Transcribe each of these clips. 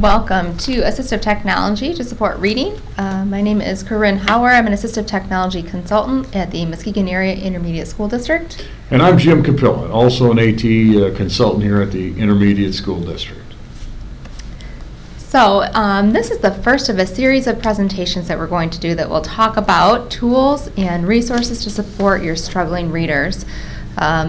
Welcome to Assistive Technology to support reading. My name is Corinne Hauer. I'm an Assistive Technology Consultant at the Muskegon Area Intermediate School District. And I'm Jim Capilla, also an AT consultant here at the Intermediate School District. So this is the first of a series of presentations that we're going to do that will talk about tools and resources to support your struggling readers.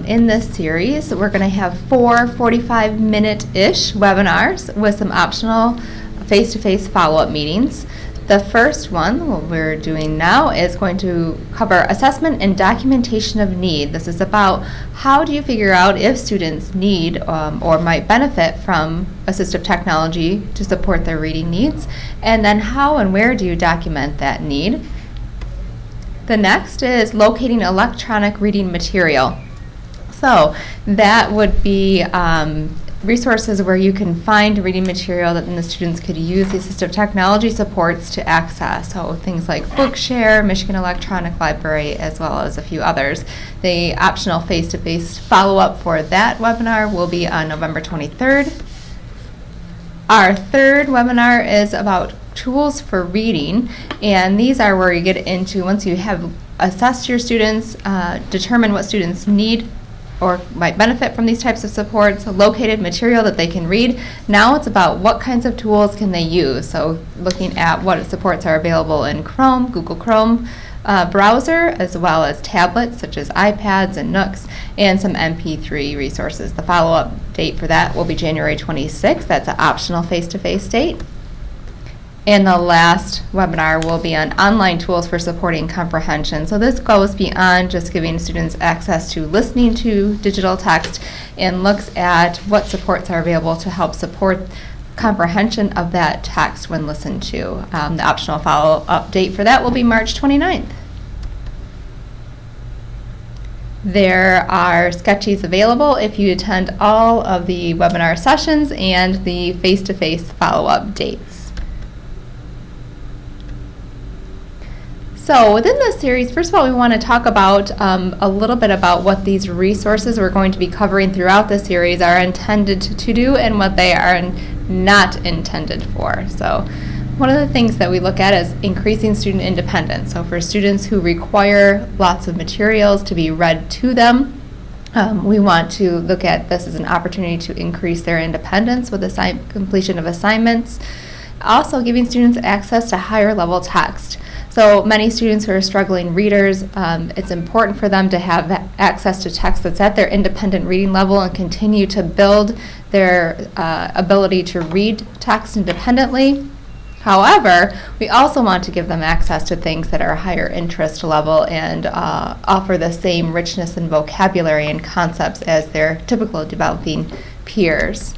In this series, we're going to have 4 45-minute-ish webinars with some optional face-to-face follow-up meetings. The first one, what we're doing now, is going to cover assessment and documentation of need. This is about how do you figure out if students need or might benefit from assistive technology to support their reading needs, and then how and where do you document that need. The next is locating electronic reading material. So that would be resources where you can find reading material that then the students could use the assistive technology supports to access. So things like Bookshare, Michigan Electronic Library, as well as a few others. The optional face-to-face follow-up for that webinar will be on November 23rd. Our third webinar is about tools for reading, and these are where you get into, once you have assessed your students, determine what students need or might benefit from these types of supports, located material that they can read. Now it's about what kinds of tools can they use. So looking at what supports are available in Chrome, Google Chrome browser, as well as tablets such as iPads and Nooks, and some MP3 resources. The follow-up date for that will be January 26th. That's an optional face-to-face date. And the last webinar will be on online tools for supporting comprehension. So this goes beyond just giving students access to listening to digital text and looks at what supports are available to help support comprehension of that text when listened to. The optional follow-up date for that will be March 29th. There are sketches available if you attend all of the webinar sessions and the face-to-face follow-up dates. So within this series, first of all, we want to talk about a little bit about what these resources we're going to be covering throughout the series are intended to do and what they are not intended for. So one of the things that we look at is increasing student independence. So for students who require lots of materials to be read to them, we want to look at this as an opportunity to increase their independence with completion of assignments. Also giving students access to higher level text. So many students who are struggling readers, it's important for them to have access to text that's at their independent reading level and continue to build their ability to read text independently. However, we also want to give them access to things that are higher interest level and offer the same richness in vocabulary and concepts as their typical developing peers.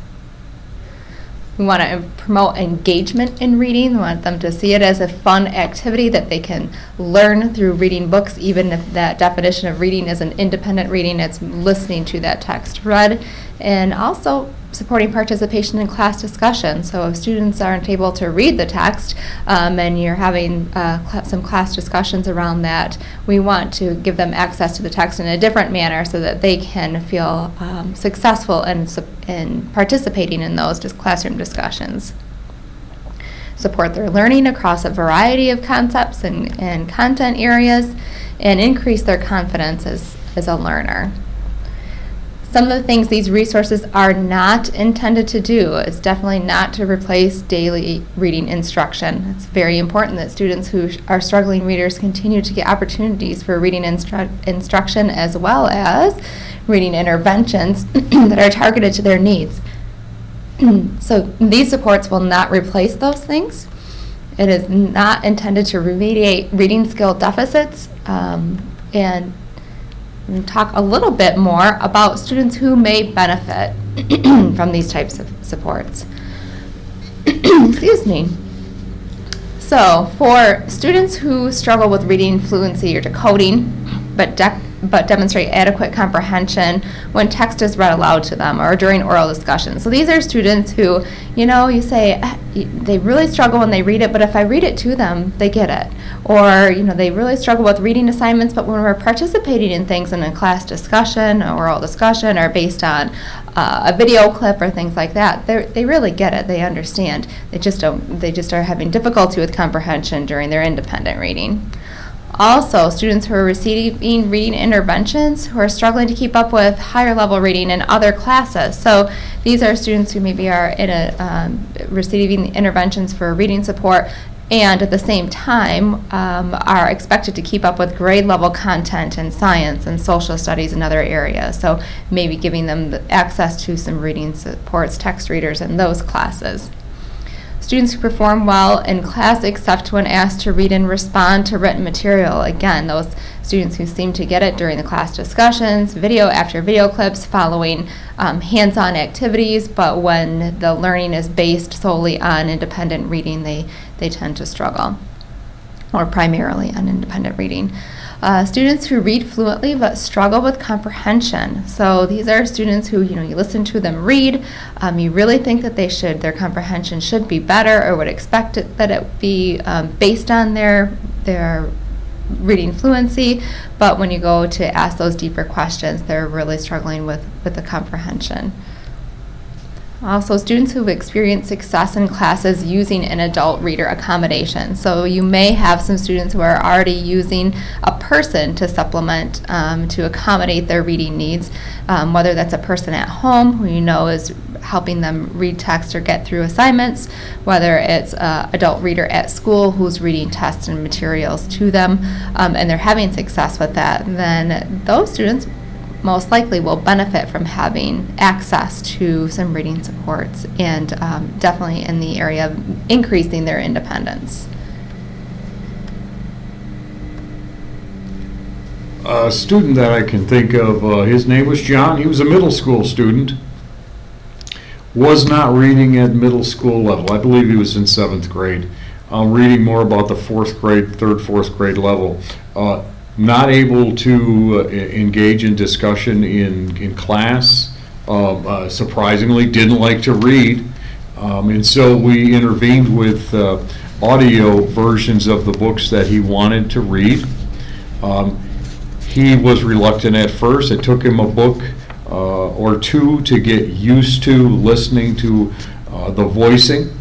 We want to promote engagement in reading. We want them to see it as a fun activity that they can learn through reading books, even if that definition of reading is an independent reading, it's listening to that text read. And also supporting participation in class discussion. So if students aren't able to read the text and you're having some class discussions around that, we want to give them access to the text in a different manner so that they can feel successful in participating in those classroom discussions. Support their learning across a variety of concepts and content areas, and increase their confidence as a learner. Some of the things these resources are not intended to do is definitely not to replace daily reading instruction. It's very important that students who are struggling readers continue to get opportunities for reading instruction as well as reading interventions that are targeted to their needs. So these supports will not replace those things. It is not intended to remediate reading skill deficits and talk a little bit more about students who may benefit from these types of supports. Excuse me. So for students who struggle with reading fluency or decoding, but but demonstrate adequate comprehension when text is read aloud to them or during oral discussions. So these are students who, you say they really struggle when they read it, but if I read it to them, they get it. Or, they really struggle with reading assignments, but when we're participating in things in a class discussion or oral discussion or based on a video clip or things like that, they really get it. They understand. They just are having difficulty with comprehension during their independent reading. Also, students who are receiving reading interventions who are struggling to keep up with higher level reading in other classes. So these are students who maybe are receiving interventions for reading support and at the same time are expected to keep up with grade level content in science and social studies and other areas. So maybe giving them access to some reading supports, text readers in those classes. Students who perform well in class except when asked to read and respond to written material. Again, those students who seem to get it during the class discussions, video after video clips, following hands-on activities, but when the learning is based solely on independent reading, they tend to struggle, or primarily on independent reading. Students who read fluently but struggle with comprehension. So these are students who, you listen to them read, you really think that their comprehension should be better or would expect that it be based on their reading fluency, but when you go to ask those deeper questions, they're really struggling with the comprehension. Also, students who've experienced success in classes using an adult reader accommodation. So you may have some students who are already using a person to supplement, to accommodate their reading needs, whether that's a person at home who is helping them read text or get through assignments, whether it's an adult reader at school who's reading tests and materials to them, and they're having success with that, then those students most likely will benefit from having access to some reading supports and definitely in the area of increasing their independence. A student that I can think of, his name was John. He was a middle school student. Was not reading at middle school level. I believe he was in 7th grade. Reading more about the 4th grade, 3rd, 4th grade level. Not able to engage in discussion in class. Surprisingly, didn't like to read. And so we intervened with audio versions of the books that he wanted to read. He was reluctant at first. It took him a book or two to get used to listening to the voicing.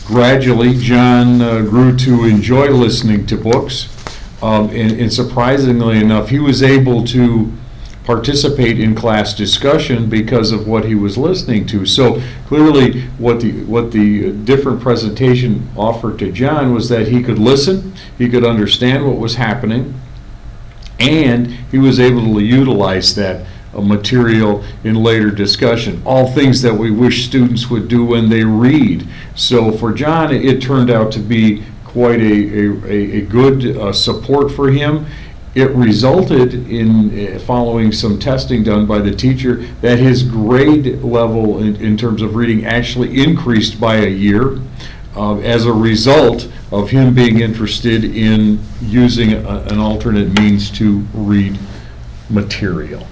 Gradually, John grew to enjoy listening to books. And surprisingly enough, he was able to participate in class discussion because of what he was listening to. So clearly, what the different presentation offered to John was that he could listen, he could understand what was happening, and he was able to utilize that material in later discussion. All things that we wish students would do when they read. So for John, it turned out to be quite a good support for him. It resulted in, following some testing done by the teacher, that his grade level in terms of reading actually increased by a year as a result of him being interested in using an alternate means to read material.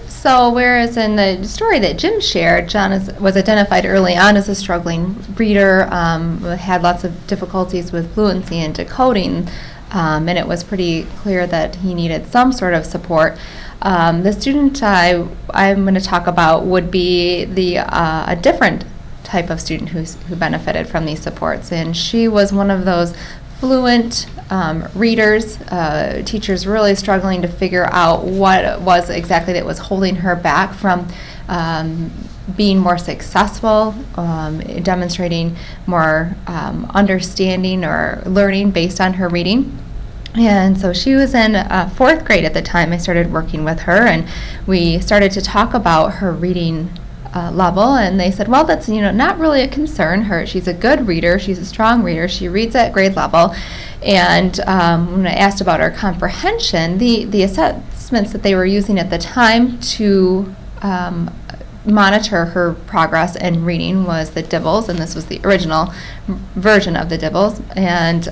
So whereas in the story that Jim shared, John was identified early on as a struggling reader, had lots of difficulties with fluency and decoding, and it was pretty clear that he needed some sort of support. The student I'm going to talk about would be a different type of student who benefited from these supports, and she was one of those fluent readers, teachers really struggling to figure out what it was exactly that was holding her back from being more successful, demonstrating more understanding or learning based on her reading. And so she was in 4th grade at the time I started working with her, and we started to talk about her reading level, and they said, well, that's not really a concern. She's a good reader, she's a strong reader, she reads at grade level. And when I asked about her comprehension, the assessments that they were using at the time to monitor her progress in reading was the Dibbles, and this was the original version of the Dibbles. And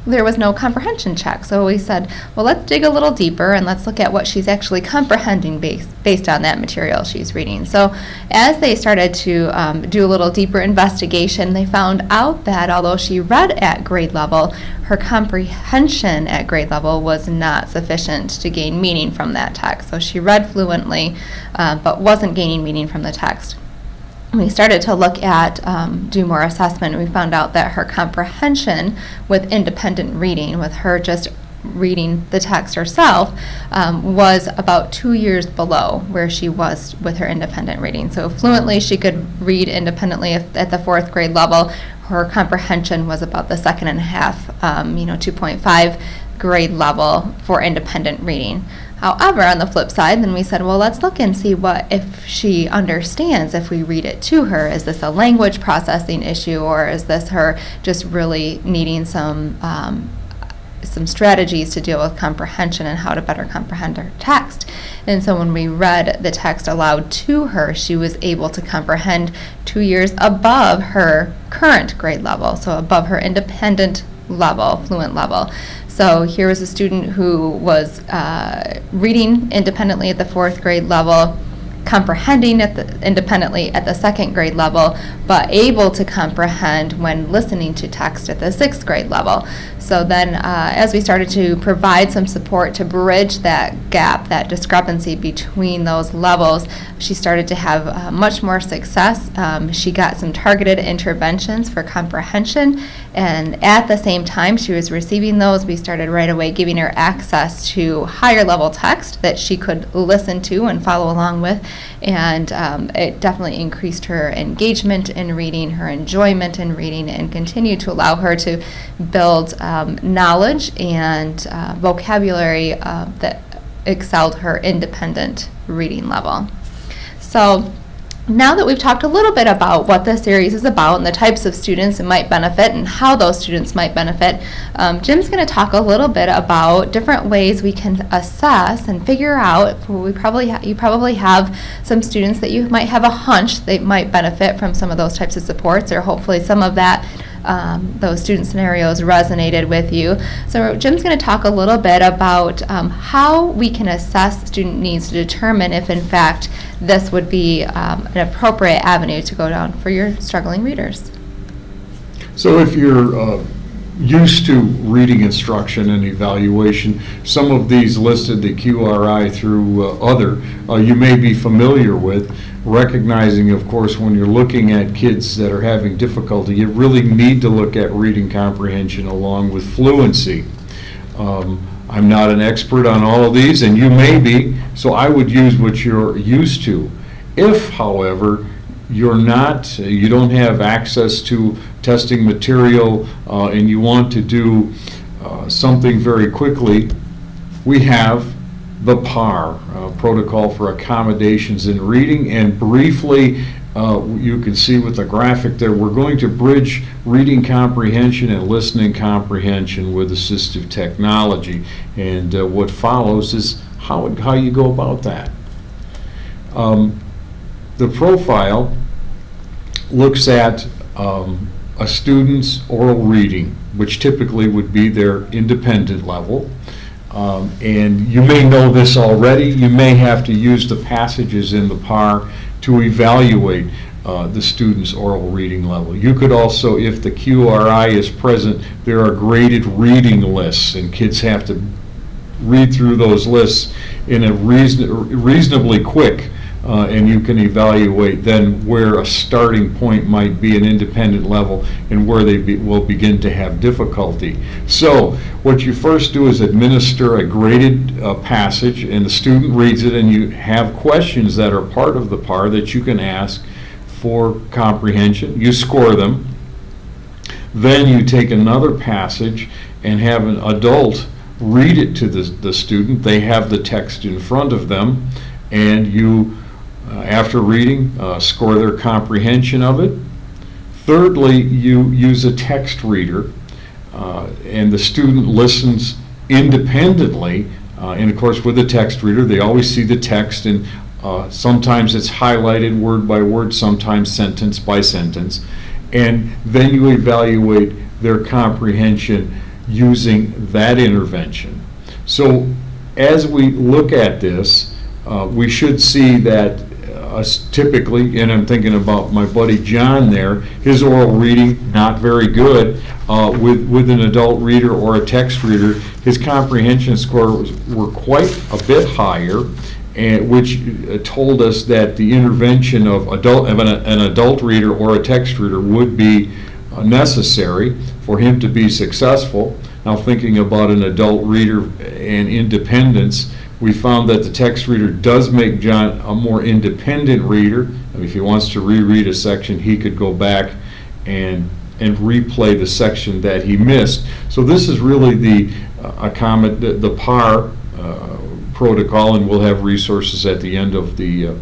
there was no comprehension check. So we said, well, let's dig a little deeper and let's look at what she's actually comprehending based on that material she's reading. So as they started to do a little deeper investigation, they found out that although she read at grade level, her comprehension at grade level was not sufficient to gain meaning from that text. So she read fluently, but wasn't gaining meaning from the text. We started to look at, do more assessment, and we found out that her comprehension with independent reading, with her just reading the text herself, was about 2 years below where she was with her independent reading. So fluently she could read independently at the 4th grade level. Her comprehension was about the 2.5, 2.5 grade level for independent reading. However, on the flip side, then we said, well, let's look and see what if she understands if we read it to her. Is this a language processing issue, or is this her just really needing some strategies to deal with comprehension and how to better comprehend her text? And so when we read the text aloud to her, she was able to comprehend 2 years above her current grade level, so above her independent level, fluent level. So here was a student who was reading independently at the 4th grade level, comprehending independently at the 2nd grade level, but able to comprehend when listening to text at the 6th grade level. So then as we started to provide some support to bridge that gap, that discrepancy between those levels, she started to have much more success. She got some targeted interventions for comprehension, and at the same time she was receiving those, we started right away giving her access to higher level text that she could listen to and follow along with, and it definitely increased her engagement in reading, her enjoyment in reading, and continued to allow her to build knowledge and vocabulary that excelled her independent reading level. So now that we've talked a little bit about what this series is about and the types of students it might benefit and how those students might benefit, Jim's going to talk a little bit about different ways we can assess and figure out. You probably have some students that you might have a hunch they might benefit from some of those types of supports, or hopefully some of that those student scenarios resonated with you. So Jim's going to talk a little bit about how we can assess student needs to determine if in fact this would be an appropriate avenue to go down for your struggling readers. So if you're used to reading instruction and evaluation, some of these listed, the QRI through other, you may be familiar with, recognizing, of course, when you're looking at kids that are having difficulty, you really need to look at reading comprehension along with fluency. I'm not an expert on all of these, and you may be, so I would use what you're used to. If, however, you don't have access to testing material and you want to do something very quickly, we have the PAR, Protocol for Accommodations in Reading, and briefly you can see with the graphic there, we're going to bridge reading comprehension and listening comprehension with assistive technology, and what follows is how you go about that. The profile looks at a student's oral reading, which typically would be their independent level. And you may know this already. You may have to use the passages in the PAR to evaluate the student's oral reading level. You could also, if the QRI is present, there are graded reading lists, and kids have to read through those lists in a reasonably quick, and you can evaluate then where a starting point might be an independent level and where they will begin to have difficulty. So what you first do is administer a graded passage, and the student reads it, and you have questions that are part of the PAR that you can ask for comprehension. You score them. Then you take another passage and have an adult read it to the student. They have the text in front of them, and you after reading, score their comprehension of it. Thirdly, you use a text reader, and the student listens independently, and of course with the text reader they always see the text, and sometimes it's highlighted word by word, sometimes sentence by sentence, and then you evaluate their comprehension using that intervention. So as we look at this, we should see that typically, and I'm thinking about my buddy John there, his oral reading not very good. With an adult reader or a text reader, his comprehension scores were quite a bit higher, and which told us that the intervention of an adult reader or a text reader would be necessary for him to be successful. Now, thinking about an adult reader and independence, we found that the text reader does make John a more independent reader. I mean, if he wants to reread a section, he could go back and replay the section that he missed. So this is really the PAR protocol, and we'll have resources at the end of the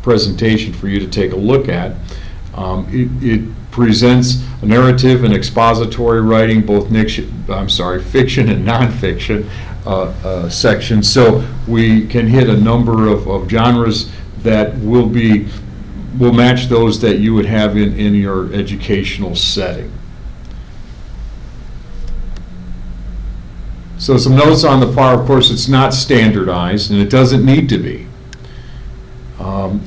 presentation for you to take a look at. It presents a narrative and expository writing, both fiction and nonfiction sections, so we can hit a number of genres that will match those that you would have in your educational setting. So some notes on the PAR. Of course, it's not standardized, and it doesn't need to be.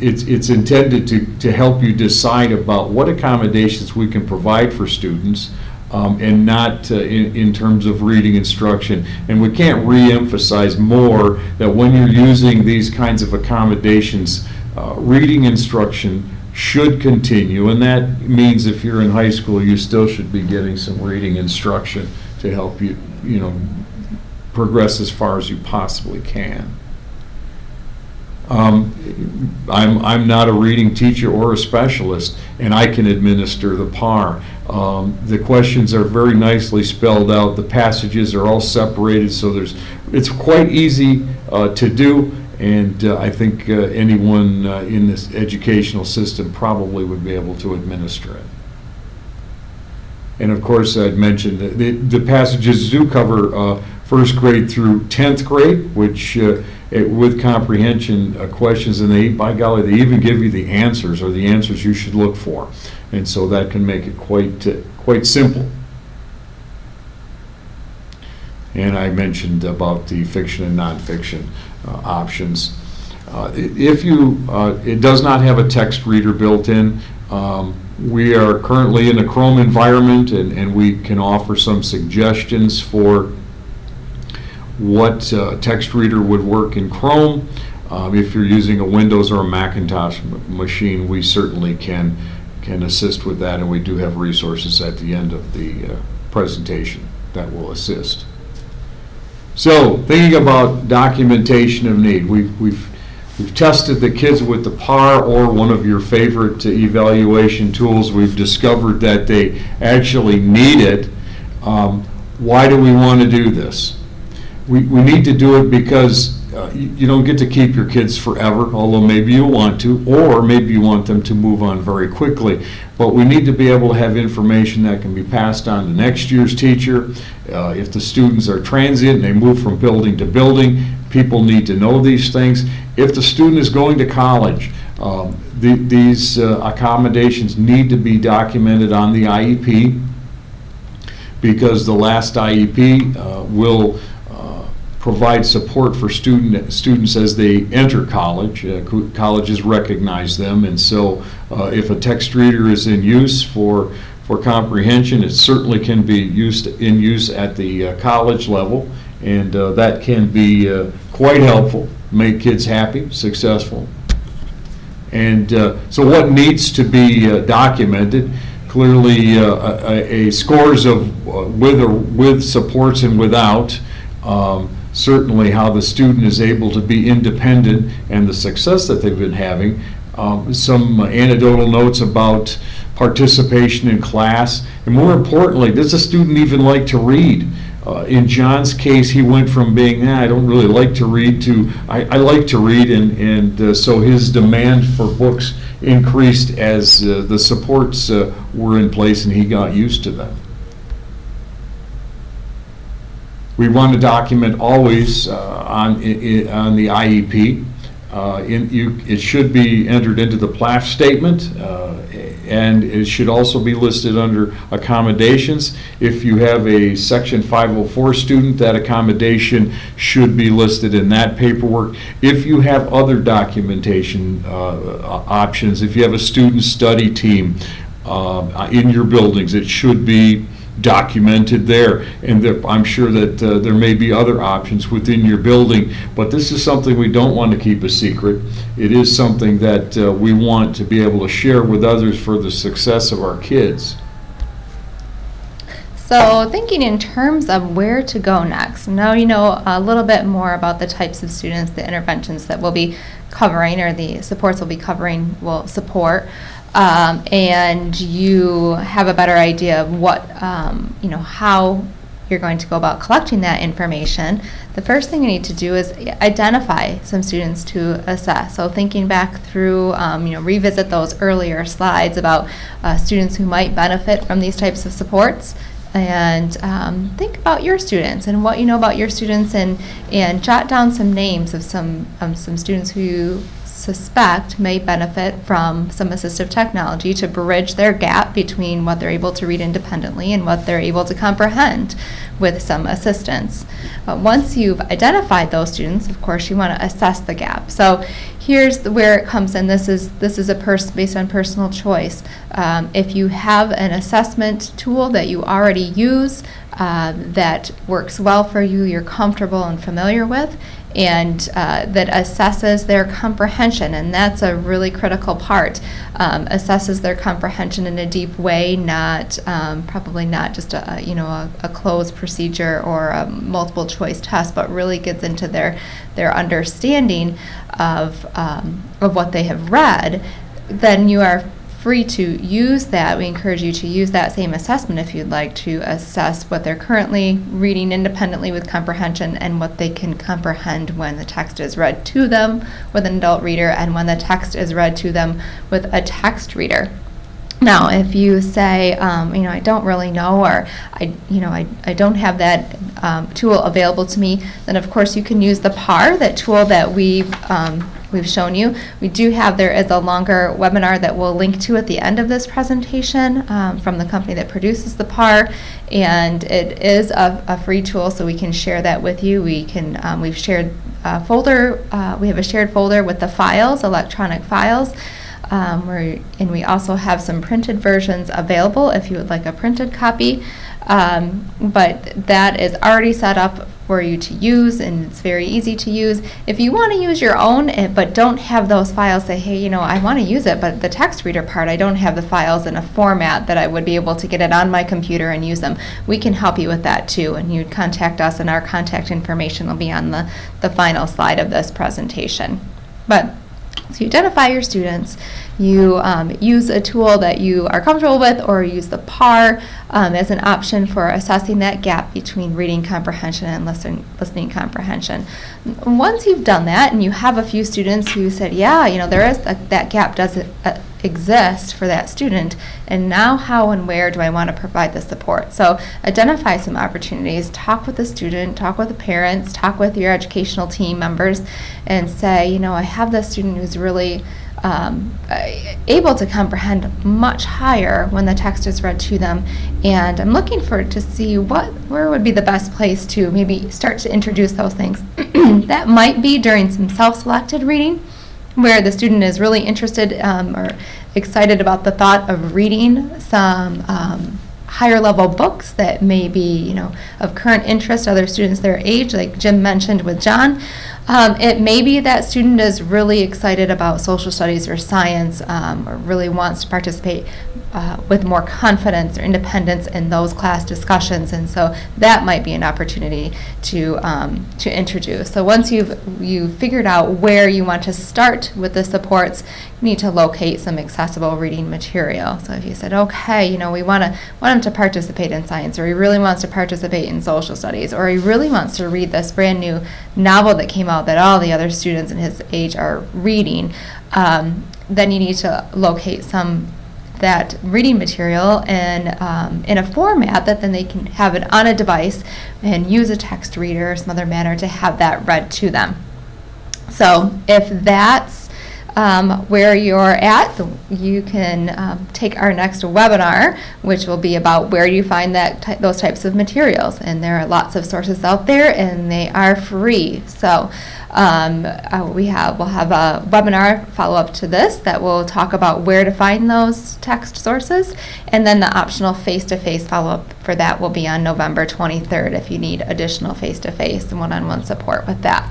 It's intended to help you decide about what accommodations we can provide for students, and not in terms of reading instruction. And we can't re-emphasize more that when you're using these kinds of accommodations, reading instruction should continue, and that means if you're in high school, you still should be getting some reading instruction to help you, progress as far as you possibly can. I'm not a reading teacher or a specialist, and I can administer the PAR. The questions are very nicely spelled out. The passages are all separated, so it's quite easy to do, and I think anyone in this educational system probably would be able to administer it. And of course, I'd mentioned that the passages do cover first grade through 10th grade, which with comprehension questions, and by golly, they even give you the answers, or the answers you should look for. And so that can make it quite simple. And I mentioned about the fiction and nonfiction options. It does not have a text reader built in. We are currently in a Chrome environment, and we can offer some suggestions for what text reader would work in Chrome. If you're using a Windows or a Macintosh machine, we certainly can assist with that, and we do have resources at the end of the presentation that will assist. So, thinking about documentation of need, we've tested the kids with the PAR or one of your favorite evaluation tools. We've discovered that they actually need it. Why do we want to do this? We need to do it because you don't get to keep your kids forever, although maybe you want to, or maybe you want them to move on very quickly. But we need to be able to have information that can be passed on to next year's teacher. If the students are transient and they move from building to building, people need to know these things. If the student is going to college, these accommodations need to be documented on the IEP, because the last IEP will provide support for students as they enter college. Colleges recognize them, and so if a text reader is in use for comprehension, it certainly can be in use at the college level, and that can be quite helpful, make kids happy, successful. And so what needs to be documented? Clearly, scores of with supports and without. Certainly how the student is able to be independent and the success that they've been having. Some anecdotal notes about participation in class, and more importantly, does the student even like to read? In John's case, he went from being, I don't really like to read, to I like to read, and so his demand for books increased as the supports were in place and he got used to them. We want to document always on the IEP It should be entered into the PLAF statement, and it should also be listed under accommodations. If you have a Section 504 student, that accommodation should be listed in that paperwork. If you have other documentation options, if you have a student study team in your buildings, it should be documented there, and I'm sure that there may be other options within your building, but this is something we don't want to keep a secret. It is something that we want to be able to share with others for the success of our kids. So thinking in terms of where to go next, now you know a little bit more about the types of students, the interventions that we'll be covering, or the supports we'll be covering will support. And you have a better idea of what, how you're going to go about collecting that information. The first thing you need to do is identify some students to assess. So thinking back through, revisit those earlier slides about students who might benefit from these types of supports. And think about your students and what you know about your students, and jot down some names of some students who you suspect may benefit from some assistive technology to bridge their gap between what they're able to read independently and what they're able to comprehend with some assistance. Once you've identified those students, of course, you want to assess the gap. So here's where it comes in. This is based on personal choice. If you have an assessment tool that you already use that works well for you, you're comfortable and familiar with, and that assesses their comprehension, and that's a really critical part. Assesses their comprehension in a deep way, probably not just a closed procedure or a multiple choice test, but really gets into their understanding of what they have read. Then you are free to use that. We encourage you to use that same assessment if you'd like to assess what they're currently reading independently with comprehension and what they can comprehend when the text is read to them with an adult reader and when the text is read to them with a text reader. Now, if you say, I don't really know, or I don't have that tool available to me, then of course you can use the PAR, that tool that we've shown you. There is a longer webinar that we'll link to at the end of this presentation from the company that produces the PAR, and it is a free tool, so we can share that with you. We've shared a folder. We have a shared folder with the files, electronic files. And we also have some printed versions available if you would like a printed copy. But that is already set up for you to use, and it's very easy to use. If you want to use your own but don't have those files, say, hey, I want to use it, but the text reader part, I don't have the files in a format that I would be able to get it on my computer and use them. We can help you with that too, and you'd contact us, and our contact information will be on the final slide of this presentation. But so you identify your students, you use a tool that you are comfortable with, or use the PAR as an option for assessing that gap between reading comprehension and listening comprehension. Once you've done that and you have a few students who said, yeah, there is that gap does exist for that student, and now how and where do I want to provide the support? So identify some opportunities, talk with the student, talk with the parents, talk with your educational team members, and say, I have this student who's really able to comprehend much higher when the text is read to them, and I'm looking to see where would be the best place to maybe start to introduce those things. That might be during some self-selected reading, where the student is really interested or excited about the thought of reading some higher level books that may be of current interest to other students their age, like Jim mentioned with John. It may be that student is really excited about social studies or science, or really wants to participate with more confidence or independence in those class discussions, and so that might be an opportunity to introduce. So once you've figured out where you want to start with the supports, you need to locate some accessible reading material. So if you said, okay, we want him to participate in science, or he really wants to participate in social studies, or he really wants to read this brand new novel that came out that all the other students in his age are reading, then you need to locate that reading material in a format that then they can have it on a device and use a text reader or some other manner to have that read to them. So if that's where you're at, you can take our next webinar, which will be about where you find those types of materials. And there are lots of sources out there, and they are free. So we'll have a webinar follow-up to this that will talk about where to find those text sources, and then the optional face-to-face follow-up for that will be on November 23rd if you need additional face-to-face and one-on-one support with that.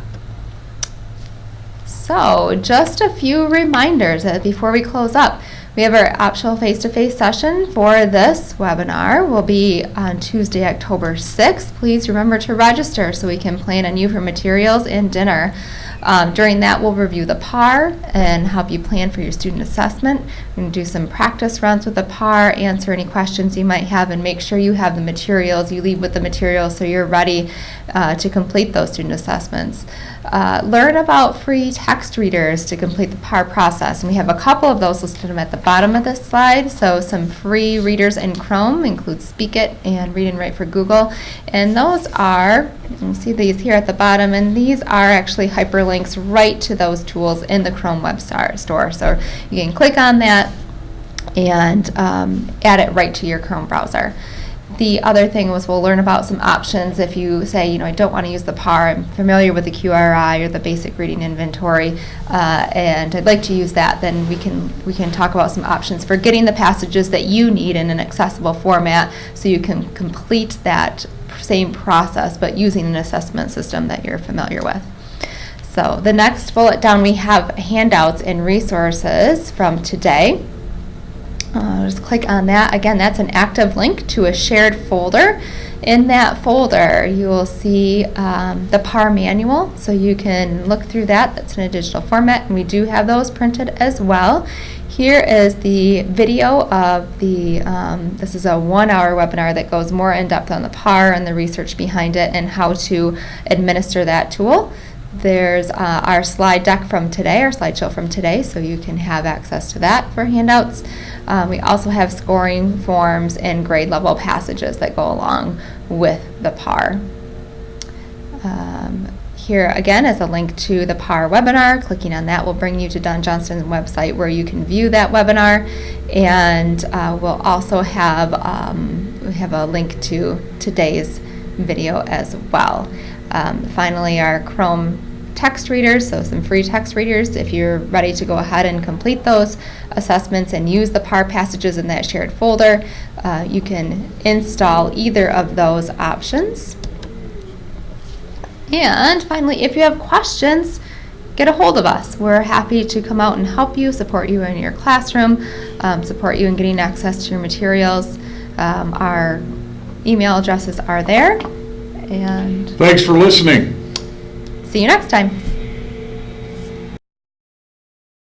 So just a few reminders before we close up. We have our optional face-to-face session for this webinar will be on Tuesday, October 6th. Please remember to register so we can plan on you for materials and dinner. During that, we'll review the PAR and help you plan for your student assessment. We're going to do some practice runs with the PAR, answer any questions you might have, and make sure you have the materials. You leave with the materials so you're ready to complete those student assessments. Learn about free text readers to complete the PAR process. And we have a couple of those listed at the bottom of this slide. So some free readers in Chrome include Speak It and Read and Write for Google. And those are, you can see these here at the bottom, and these are actually hyperlinks right to those tools in the Chrome web store. So you can click on that and add it right to your Chrome browser. The other thing was we'll learn about some options if you say, I don't want to use the PAR, I'm familiar with the QRI or the basic reading inventory, and I'd like to use that, then we can talk about some options for getting the passages that you need in an accessible format so you can complete that same process but using an assessment system that you're familiar with. So the next bullet down, we have handouts and resources from today. Just click on that. Again, that's an active link to a shared folder. In that folder, you will see the PAR manual, so you can look through that. That's in a digital format, and we do have those printed as well. Here is the video of the, this is a 1-hour webinar that goes more in depth on the PAR and the research behind it and how to administer that tool. There's our slide deck from today, our slideshow from today, so you can have access to that for handouts. We also have scoring forms and grade level passages that go along with the PAR. Here again is a link to the PAR webinar. Clicking on that will bring you to Don Johnston's website where you can view that webinar, and we'll also have we have a link to today's video as well. Finally, our Chrome text readers, so some free text readers. If you're ready to go ahead and complete those assessments and use the PAR passages in that shared folder, you can install either of those options. And finally, if you have questions, get a hold of us. We're happy to come out and help you, support you in your classroom, support you in getting access to your materials. Our email addresses are there. And thanks for listening. see you next time.